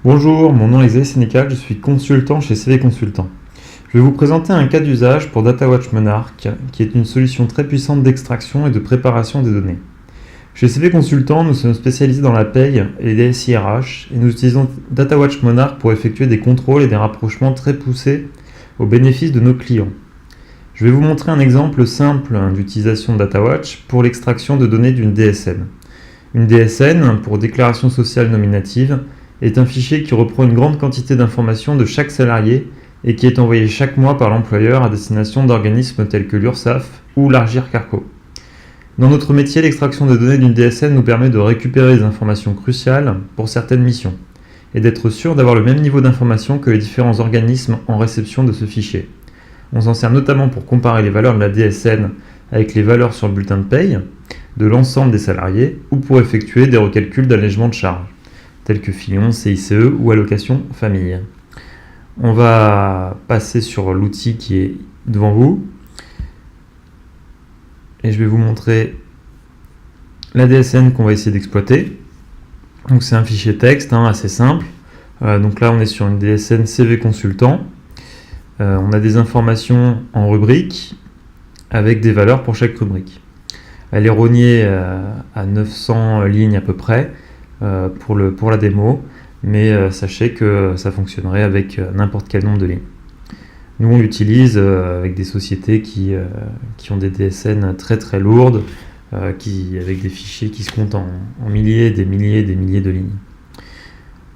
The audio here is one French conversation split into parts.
Bonjour, mon nom est Xavier Sénécal, je suis consultant chez CV Consultant. Je vais vous présenter un cas d'usage pour DataWatch Monarch, qui est une solution très puissante d'extraction et de préparation des données. Chez CV Consultant, nous sommes spécialisés dans la paye et les DSI/RH, et nous utilisons DataWatch Monarch pour effectuer des contrôles et des rapprochements très poussés au bénéfice de nos clients. Je vais vous montrer un exemple simple d'utilisation de DataWatch pour l'extraction de données d'une DSN. Une DSN, pour déclaration sociale nominative, est un fichier qui reprend une grande quantité d'informations de chaque salarié et qui est envoyé chaque mois par l'employeur à destination d'organismes tels que l'URSSAF ou l'Agirc-Arrco. Dans notre métier, l'extraction de données d'une DSN nous permet de récupérer des informations cruciales pour certaines missions et d'être sûr d'avoir le même niveau d'information que les différents organismes en réception de ce fichier. On s'en sert notamment pour comparer les valeurs de la DSN avec les valeurs sur le bulletin de paye de l'ensemble des salariés ou pour effectuer des recalculs d'allègement de charges, tels que Fillon, CICE ou allocation famille. On va passer sur l'outil qui est devant vous et je vais vous montrer la DSN qu'on va essayer d'exploiter. Donc c'est un fichier texte assez simple. Donc là on est sur une DSN CV Consultant. On a des informations en rubrique avec des valeurs pour chaque rubrique. Elle est rognée à 900 lignes à peu près pour la démo, mais sachez que ça fonctionnerait avec n'importe quel nombre de lignes. Nous on l'utilise avec des sociétés qui ont des DSN très très lourdes, avec des fichiers qui se comptent en milliers, des milliers de lignes.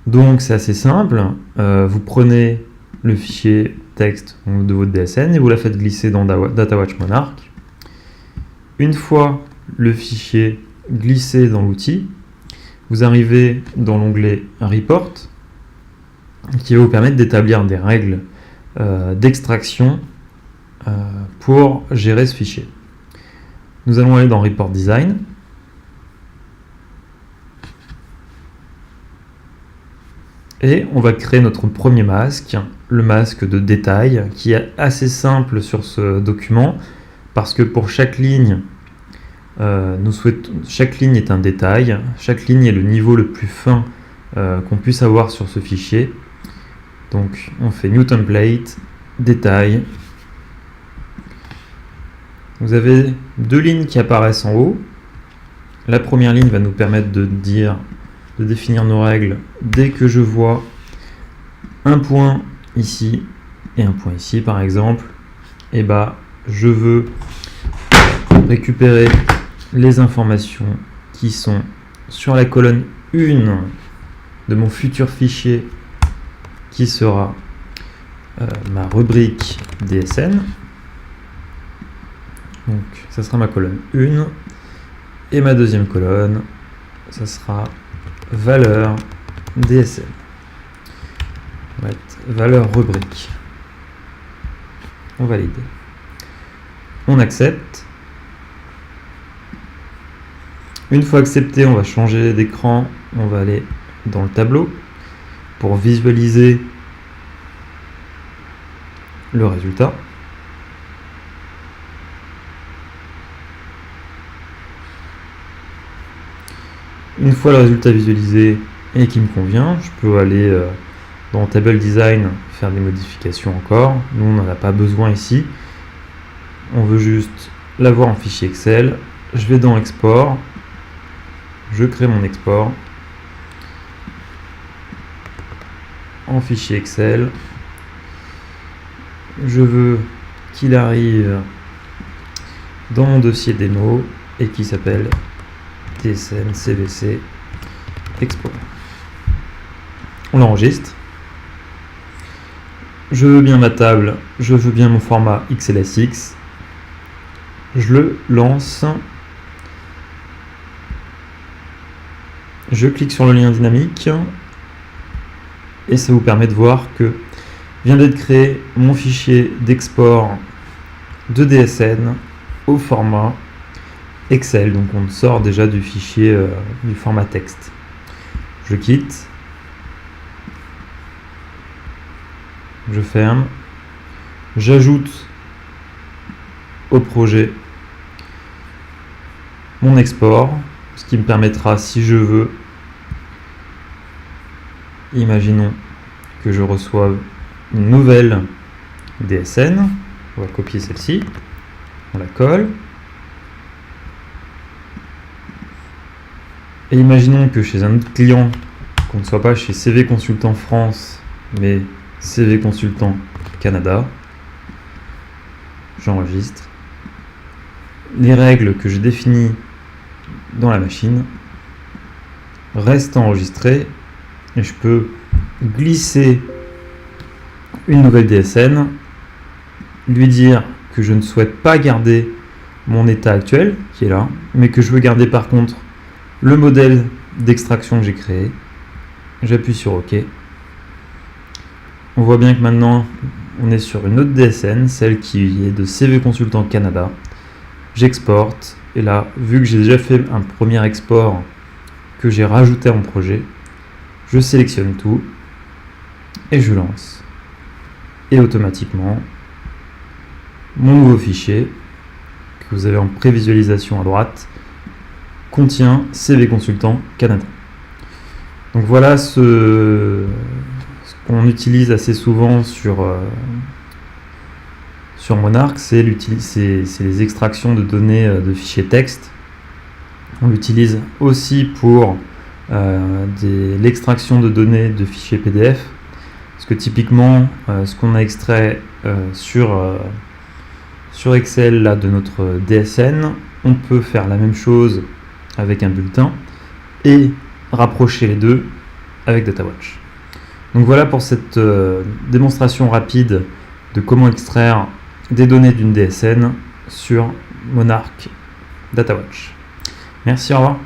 Donc c'est assez simple, vous prenez le fichier texte de votre DSN et vous la faites glisser dans DataWatch Monarch. Une fois le fichier glissé dans l'outil, vous arrivez dans l'onglet Report qui va vous permettre d'établir des règles d'extraction pour gérer ce fichier. Nous allons aller dans Report Design. Et on va créer notre premier masque, le masque de détail, qui est assez simple sur ce document, parce que pour chaque ligne, chaque ligne est un détail, chaque ligne est le niveau le plus fin qu'on puisse avoir sur ce fichier. Donc on fait New Template, détail. Vous avez deux lignes qui apparaissent en haut. La première ligne va nous permettre de définir nos règles. Dès que je vois un point ici et un point ici par exemple, je veux récupérer les informations qui sont sur la colonne 1 de mon futur fichier qui sera ma rubrique DSN. Donc ça sera ma colonne 1 et ma deuxième colonne, ça sera valeur DSN. On va mettre valeur rubrique. On valide. On accepte. Une fois accepté, on va changer d'écran. On va aller dans le tableau pour visualiser le résultat. Une fois le résultat visualisé et qui me convient, je peux aller dans Table Design faire des modifications encore. Nous, on n'en a pas besoin ici. On veut juste l'avoir en fichier Excel. Je vais dans Export. Je crée mon export en fichier Excel. Je veux qu'il arrive dans mon dossier démo et qui s'appelle DSN CVC Export. On l'enregistre. Je veux bien ma table, je veux bien mon format XLSX. Je le lance. Je clique sur le lien dynamique et ça vous permet de voir que vient d'être créé mon fichier d'export de DSN au format Excel. Donc on sort déjà du fichier du format texte. Je quitte. Je ferme. J'ajoute au projet mon export, ce qui me permettra, si je veux, Imaginons que je reçoive une nouvelle DSN. On va copier celle-ci, on la colle. Et imaginons que chez un autre client, qu'on ne soit pas chez CV Consultant France, mais CV Consultant Canada, j'enregistre. Les règles que j'ai définies dans la machine restent enregistrées et je peux glisser une nouvelle DSN, lui dire que je ne souhaite pas garder mon état actuel, qui est là, mais que je veux garder par contre le modèle d'extraction que j'ai créé. J'appuie sur OK. On voit bien que maintenant on est sur une autre DSN, celle qui est de CV Consultant Canada. J'exporte et là, vu que j'ai déjà fait un premier export que j'ai rajouté à mon projet, je sélectionne tout et je lance. Et automatiquement, mon nouveau fichier que vous avez en prévisualisation à droite contient CV Consultant Canada. Donc voilà ce qu'on utilise assez souvent sur Monarch, c'est les extractions de données de fichiers texte. On l'utilise aussi pour l'extraction de données de fichiers PDF. Parce que typiquement, ce qu'on a extrait sur Excel là, de notre DSN, on peut faire la même chose avec un bulletin et rapprocher les deux avec DataWatch. Donc voilà pour cette démonstration rapide de comment extraire des données d'une DSN sur Monarch DataWatch. Merci, au revoir.